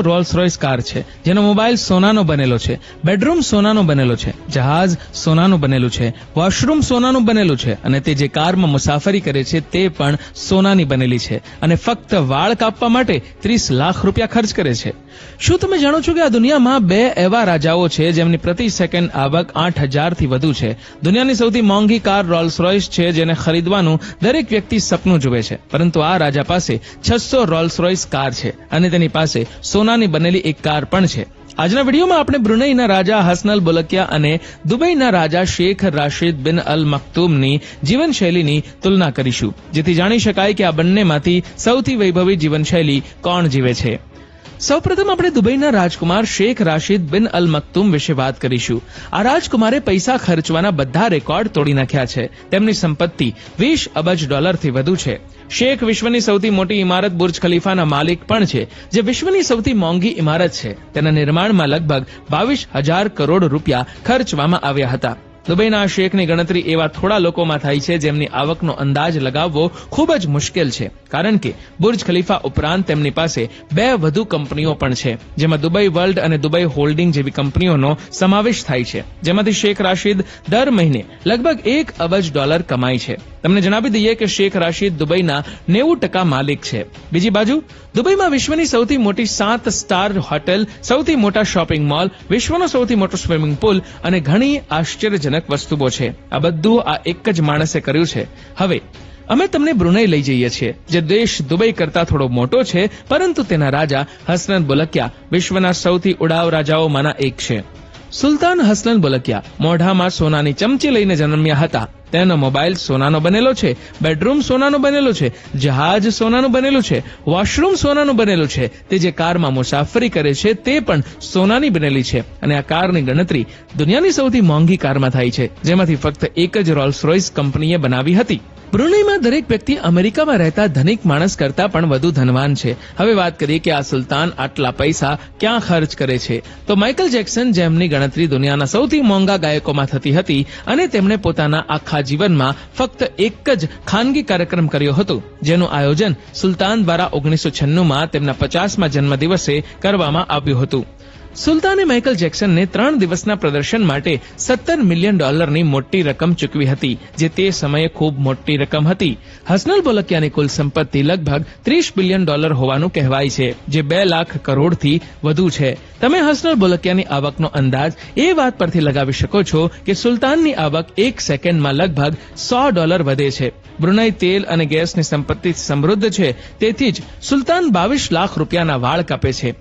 Rolls Royce car છે, જેનો mobile સોનાનો બનેલો છે, બેડરૂમ સોનાનો બનેલો છે, જહાજ સોનાનું બનેલું છે, વોશરૂમ સોનાનું બનેલું છે અને તે જે કારમાં મુસાફરી કરે છે તે પણ સોનાની બનેલી છે અને ફક્ત વાળ કાપવા માટે 30 લાખ રૂપિયા ખર્ચ કરે છે. શું તમે જાણો છો કે આ દુનિયામાં 2 એવા રાજાઓ છે જેમની પ્રતિ સેકન્ડ આવક 8,000 થી વધુ છે? દુનિયાની સૌથી મોંઘી કાર રોલ્સ રોયસ છે, જેને ખરીદવાનું દરેક વ્યક્તિ સપનું જુએ છે, પરંતુ આ રાજા પાસે 600 રોલ્સ રોયસ કાર છે અને તેની પાસે સોનાની બનેલી એક કાર પણ છે. આજના વિડીયોમાં આપણે બ્રુનેઈના રાજા હસનલ બોલકિયા અને દુબઈના રાજા શેખ રાશિદ બિન અલ મક્તુમની જીવનશૈલીની તુલના કરીશું, જેથી જાણી શકાય કે આ બંનેમાંથી સૌથી વૈભવી જીવનશૈલી કોણ જીવે છે. સૌપ્રથમ આપણે દુબઈના રાજકુમાર શેખ રાશિદ બિન અલ મક્તુમ વિશે વાત કરીશું. આ રાજકુમારે પૈસા ખર્ચવાના બધા રેકોર્ડ તોડી નાખ્યા છે. તેમની સંપત્તિ 20 અબજ ડોલરથી વધુ છે. શેખ વિશ્વની સૌથી મોટી ઇમારત બુર્જ ખલીફાના માલિક પણ છે, જે વિશ્વની સૌથી મોંઘી ઇમારત છે. તેના નિર્માણમાં લગભગ 22,000 કરોડ રૂપિયા ખર્ચવામાં આવ્યા હતા. દુબઈના આ શેખની ગણતરી એવા થોડા લોકોમાં થાય છે જેમની આવકનો અંદાજ લગાવવો ખૂબ જ મુશ્કેલ છે, કારણ કે બુર્જ ખલીફા ઉપરાંત તેમની પાસે 2 વધુ કંપનીઓ પણ છે, જેમાં દુબઈ વર્લ્ડ અને દુબઈ હોલ્ડિંગ જેવી કંપનીઓનો સમાવેશ થાય છે, જેમાંથી શેખ રાશિદ દર મહિને લગભગ 1 અબજ ડોલર કમાય છે. તમને જણાવી દઈએ કે શેખ રાશિદ દુબઈના 90% માલિક છે. બીજી બાજુ દુબઈમાં વિશ્વની સૌથી મોટી 7 સ્ટાર હોટેલ, સૌથી મોટા શોપિંગ મોલ, વિશ્વનો સૌથી મોટો સ્વિમિંગ પૂલ અને ઘણી આશ્ચર્યજનક વસ્તુઓ છે. આ બધું આ એક જ માણસે કર્યું છે. હવે અમે તમને બ્રુનેઈ લઈ જઈએ છીએ, જે દેશ દુબઈ કરતા થોડો મોટો છે, પરંતુ તેના રાજા હસનલ બોલકિયા વિશ્વના સૌથી ઉડાવ રાજાઓમાંના એક છે. સુલતાન હસનલ બોલકિયા મોઢામાં સોનાની ચમચી લઈને જન્મ્યા હતા. તેનો મોબાઈલ સોનાનો બનેલો છે, બેડરૂમ સોનાનો બનેલો છે, જહાજ સોનાનું બનેલું છે, વોશરૂમ સોનાનું બનેલું છે. તે જે કારમાં મુસાફરી કરે છે તે પણ સોનાની બનેલી છે અને આ કારની ગણતરી દુનિયાની સૌથી મોંઘી કારમાં થાય છે, જેમાંથી ફક્ત એક જ રોલ્સ રોયસ કંપનીએ બનાવી હતી. બ્રુનેઈમાં દરેક વ્યક્તિ અમેરિકામાં રહેતા ધનિક માણસ કરતા પણ વધુ ધનવાન છે. હવે વાત કરીએ કે આ સુલતાન આટલા પૈસા ક્યાં ખર્ચ કરે છે, તો માઇકલ જેક્સન, જેમની ગણતરી દુનિયાના સૌથી મોંઘા ગાયકોમાં થતી હતી અને તેમણે પોતાના આખા જીવનમાં ફક્ત એક જ ખાનગી કાર્યક્રમ કર્યો હતો, જેનું આયોજન સુલતાન દ્વારા 1996માં તેમના 50મા જન્મદિવસે કરવામાં આવ્યું હતું. સુલતાને માઇકલ જેક્સનને 3 દિવસના પ્રદર્શન માટે $17 મિલિયન મોટી રકમ ચૂકવી હતી, જે તે સમયે ખૂબ મોટી રકમ હતી. હસનલ બોલકિયાની કુલ સંપત્તિ લગભગ $30 બિલિયન હોવાનું કહેવાય છે, જે 2 લાખ કરોડથી વધુ છે. તમે હસનલ બોલકિયાની આવકનો અંદાજ એ વાત પરથી લગાવી શકો છો કે સુલતાનની આવક 1 સેકન્ડમાં લગભગ $100 વધે છે. બ્રુનેઈ તેલ અને ગેસની સંપત્તિ સમૃદ્ધ છે, તેથી જ સુલતાન 22 લાખ રૂપિયાના વાળ કાપે છે.